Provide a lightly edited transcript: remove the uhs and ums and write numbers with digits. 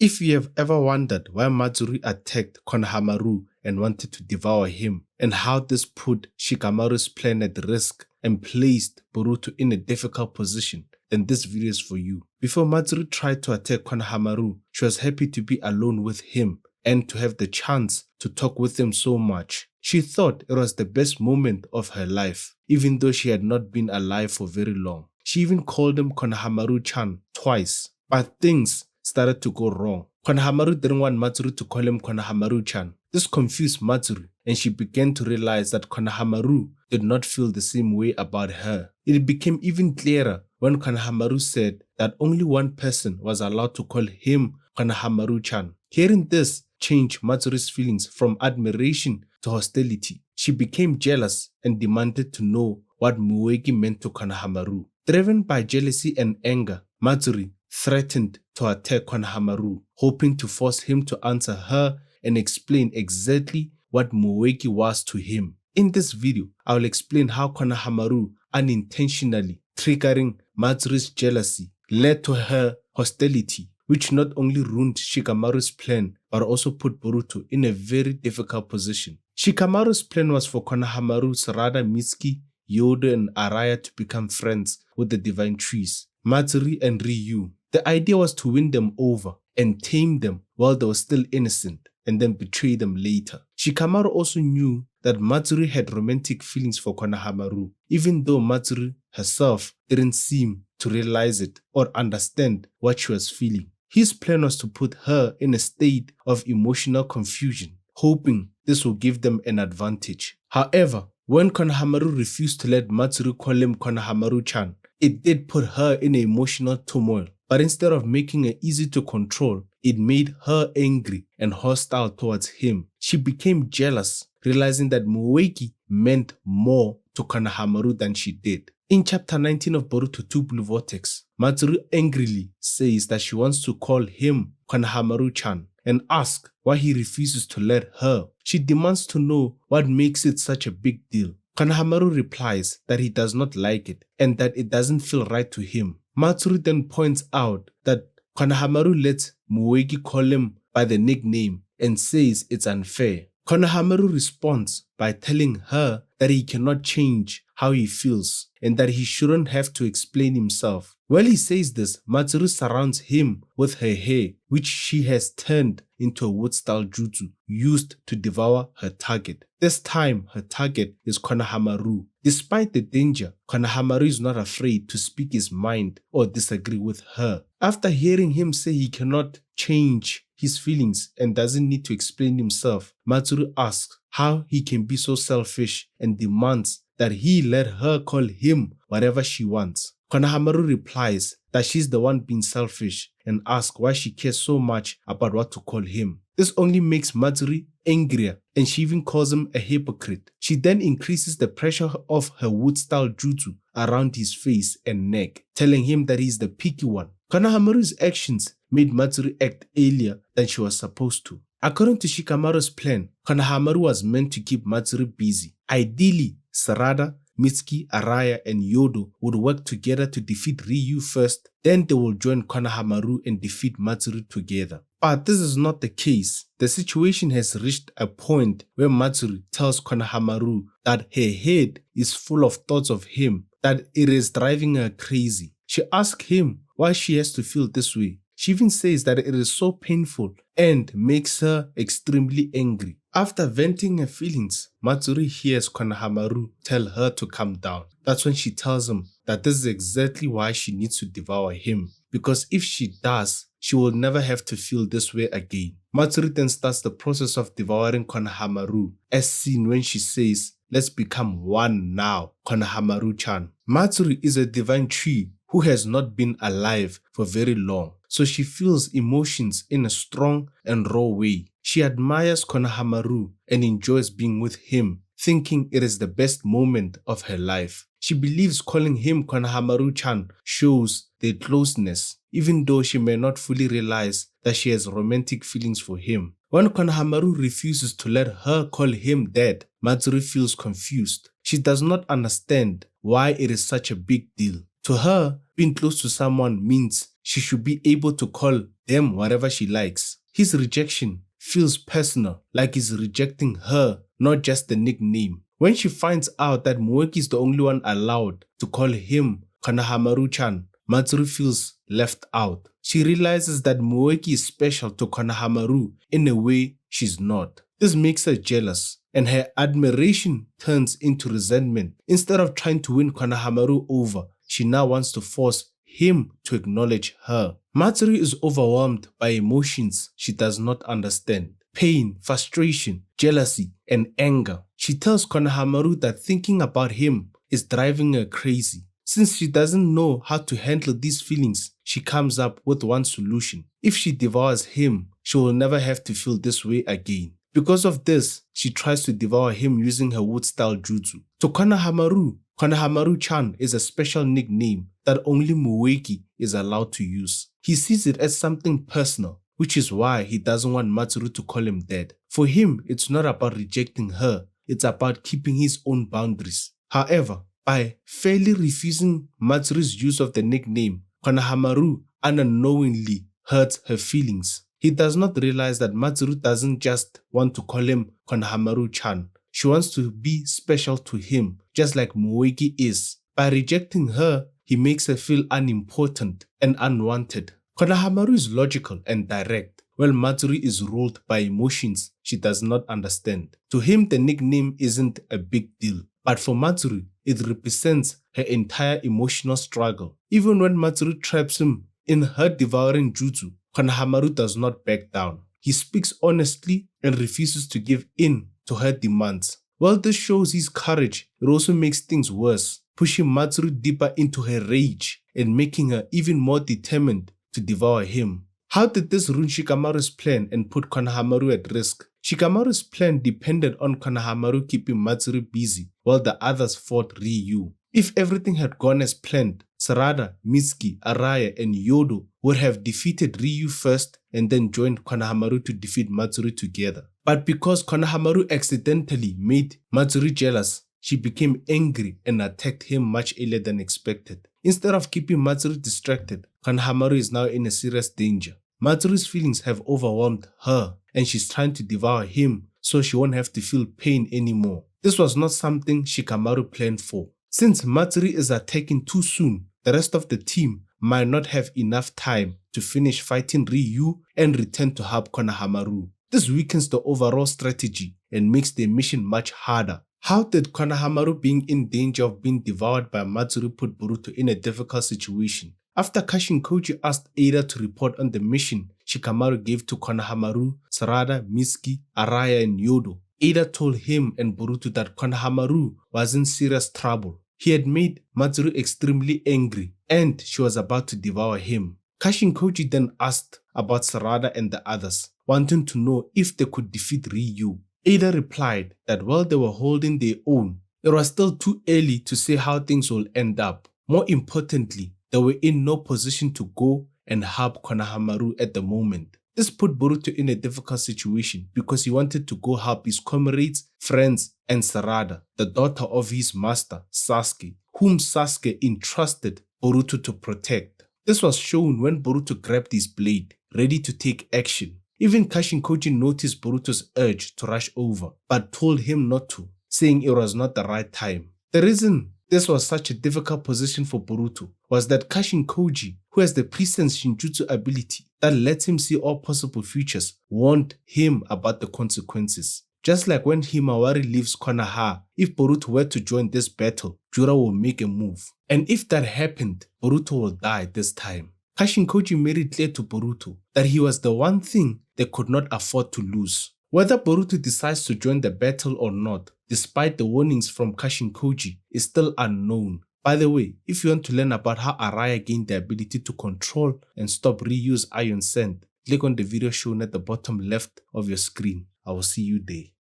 If you have ever wondered why Matsuri attacked Konohamaru and wanted to devour him, and how this put Shikamaru's plan at risk and placed Boruto in a difficult position, then this video is for you. Before Matsuri tried to attack Konohamaru, she was happy to be alone with him and to have the chance to talk with him so much. She thought it was the best moment of her life, even though she had not been alive for very long. She even called him Konohamaru-chan twice, but things started to go wrong. Konohamaru didn't want Matsuri to call him Konohamaru-chan. This confused Matsuri, and she began to realize that Konohamaru did not feel the same way about her. It became even clearer when Konohamaru said that only one person was allowed to call him Konohamaru-chan. Hearing this changed Matsuri's feelings from admiration to hostility. She became jealous and demanded to know what Moegi meant to Konohamaru. Driven by jealousy and anger, Matsuri threatened to attack Konohamaru, hoping to force him to answer her and explain exactly what Moegi was to him. In this video, I will explain how Konohamaru unintentionally triggering Matsuri's jealousy led to her hostility, which not only ruined Shikamaru's plan but also put Boruto in a very difficult position. Shikamaru's plan was for Konohamaru, Sarada, Mitsuki, Yoda and Araya to become friends with the Divine Trees, Matsuri and Ryu. The idea was to win them over and tame them while they were still innocent and then betray them later. Shikamaru also knew that Matsuri had romantic feelings for Konohamaru, even though Matsuri herself didn't seem to realize it or understand what she was feeling. His plan was to put her in a state of emotional confusion, hoping this will give them an advantage. However, when Konohamaru refused to let Matsuri call him Konohamaru-chan, it did put her in emotional turmoil. But instead of making her easy to control, it made her angry and hostile towards him. She became jealous, realizing that Moegi meant more to Konohamaru than she did. In chapter 19 of Boruto 2 Blue Vortex, Matsuri angrily says that she wants to call him Konohamaru-chan and ask why he refuses to let her. She demands to know what makes it such a big deal. Konohamaru replies that he does not like it and that it doesn't feel right to him. Matsuri then points out that Konohamaru lets Moegi call him by the nickname and says it's unfair. Konohamaru responds by telling her that he cannot change how he feels and that he shouldn't have to explain himself. While he says this, Matsuri surrounds him with her hair, which she has turned into a wood-style jutsu used to devour her target. This time, her target is Konohamaru. Despite the danger, Konohamaru is not afraid to speak his mind or disagree with her. After hearing him say he cannot change his feelings and doesn't need to explain himself, Matsuri asks how he can be so selfish and demands that he let her call him whatever she wants. Konohamaru replies that she's the one being selfish and asks why she cares so much about what to call him. This only makes Matsuri angrier and she even calls him a hypocrite. She then increases the pressure of her wood-style jutsu around his face and neck, telling him that he's the picky one. Konohamaru's actions made Matsuri act earlier than she was supposed to. According to Shikamaru's plan, Konohamaru was meant to keep Matsuri busy. Ideally, Sarada, Mitsuki, Araya, and Yodo would work together to defeat Ryu first, then they will join Konohamaru and defeat Matsuri together. But this is not the case. The situation has reached a point where Matsuri tells Konohamaru that her head is full of thoughts of him, that it is driving her crazy. She asks him why she has to feel this way. She even says that it is so painful and makes her extremely angry. After venting her feelings, Matsuri hears Konohamaru tell her to calm down. That's when she tells him that this is exactly why she needs to devour him, because if she does, she will never have to feel this way again. Matsuri then starts the process of devouring Konohamaru, as seen when she says, "Let's become one now, Konohamaru-chan." Matsuri is a divine tree who has not been alive for very long, so she feels emotions in a strong and raw way. She admires Konohamaru and enjoys being with him, thinking it is the best moment of her life. She believes calling him Konohamaru-chan shows their closeness, even though she may not fully realize that she has romantic feelings for him. When Konohamaru refuses to let her call him dad, Matsuri feels confused. She does not understand why it is such a big deal. To her, being close to someone means she should be able to call them whatever she likes. His rejection feels personal, like he's rejecting her, not just the nickname. When she finds out that Moegi is the only one allowed to call him Konohamaru-chan, Matsuri feels left out. She realizes that Moegi is special to Konohamaru in a way she's not. This makes her jealous, and her admiration turns into resentment. Instead of trying to win Konohamaru over, she now wants to force him to acknowledge her. Matsuri is overwhelmed by emotions she does not understand. Pain, frustration, jealousy, and anger. She tells Konohamaru that thinking about him is driving her crazy. Since she doesn't know how to handle these feelings, she comes up with one solution. If she devours him, she will never have to feel this way again. Because of this, she tries to devour him using her wood-style jutsu. To Konohamaru, Konohamaru-chan is a special nickname that only Moegi is allowed to use. He sees it as something personal, which is why he doesn't want Matsuri to call him dead. For him, it's not about rejecting her, it's about keeping his own boundaries. However, by fairly refusing Matsuri's use of the nickname, Konohamaru unknowingly hurts her feelings. He does not realize that Matsuri doesn't just want to call him Konohamaru-chan. She wants to be special to him, just like Moegi is. By rejecting her, he makes her feel unimportant and unwanted. Konohamaru is logical and direct, while Matsuri is ruled by emotions she does not understand. To him, the nickname isn't a big deal, but for Matsuri, it represents her entire emotional struggle. Even when Matsuri traps him in her devouring jutsu, Konohamaru does not back down. He speaks honestly and refuses to give in to her demands. While this shows his courage, it also makes things worse, pushing Matsuri deeper into her rage and making her even more determined to devour him. How did this ruin Shikamaru's plan and put Konohamaru at risk? Shikamaru's plan depended on Konohamaru keeping Matsuri busy while the others fought Ryu. If everything had gone as planned, Sarada, Mitsuki, Araya, and Yodo would have defeated Ryu first and then joined Konohamaru to defeat Matsuri together. But because Konohamaru accidentally made Matsuri jealous, she became angry and attacked him much earlier than expected. Instead of keeping Matsuri distracted, Konohamaru is now in a serious danger. Matsuri's feelings have overwhelmed her, and she's trying to devour him so she won't have to feel pain anymore. This was not something Shikamaru planned for. Since Matsuri is attacking too soon, the rest of the team might not have enough time to finish fighting Ryu and return to help Konohamaru. This weakens the overall strategy and makes the mission much harder. How did Konohamaru being in danger of being devoured by Matsuri put Boruto in a difficult situation? After Kashinkoji asked Ada to report on the mission Shikamaru gave to Konohamaru, Sarada, Mitsuki, Araya, and Yodo, Ada told him and Boruto that Konohamaru was in serious trouble. He had made Matsuri extremely angry and she was about to devour him. Kashinkoji then asked about Sarada and the others, wanting to know if they could defeat Ryu. Ada replied that while they were holding their own, it was still too early to say how things will end up. More importantly, they were in no position to go and help Konohamaru at the moment. This put Boruto in a difficult situation because he wanted to go help his comrades, friends, and Sarada, the daughter of his master, Sasuke, whom Sasuke entrusted Boruto to protect. This was shown when Boruto grabbed his blade, ready to take action. Even Kashinkoji noticed Boruto's urge to rush over, but told him not to, saying it was not the right time. The reason this was such a difficult position for Boruto was that Kashinkoji, who has the pre-sense Shinjutsu ability that lets him see all possible futures, warned him about the consequences. Just like when Himawari leaves Konoha, if Boruto were to join this battle, Jura will make a move. And if that happened, Boruto will die this time. Kashinkoji made it clear to Boruto that he was the one thing they could not afford to lose. Whether Boruto decides to join the battle or not, despite the warnings from Kashinkoji, is still unknown. By the way, if you want to learn about how Araya gained the ability to control and stop Ryu's iron scent, click on the video shown at the bottom left of your screen. I will see you there.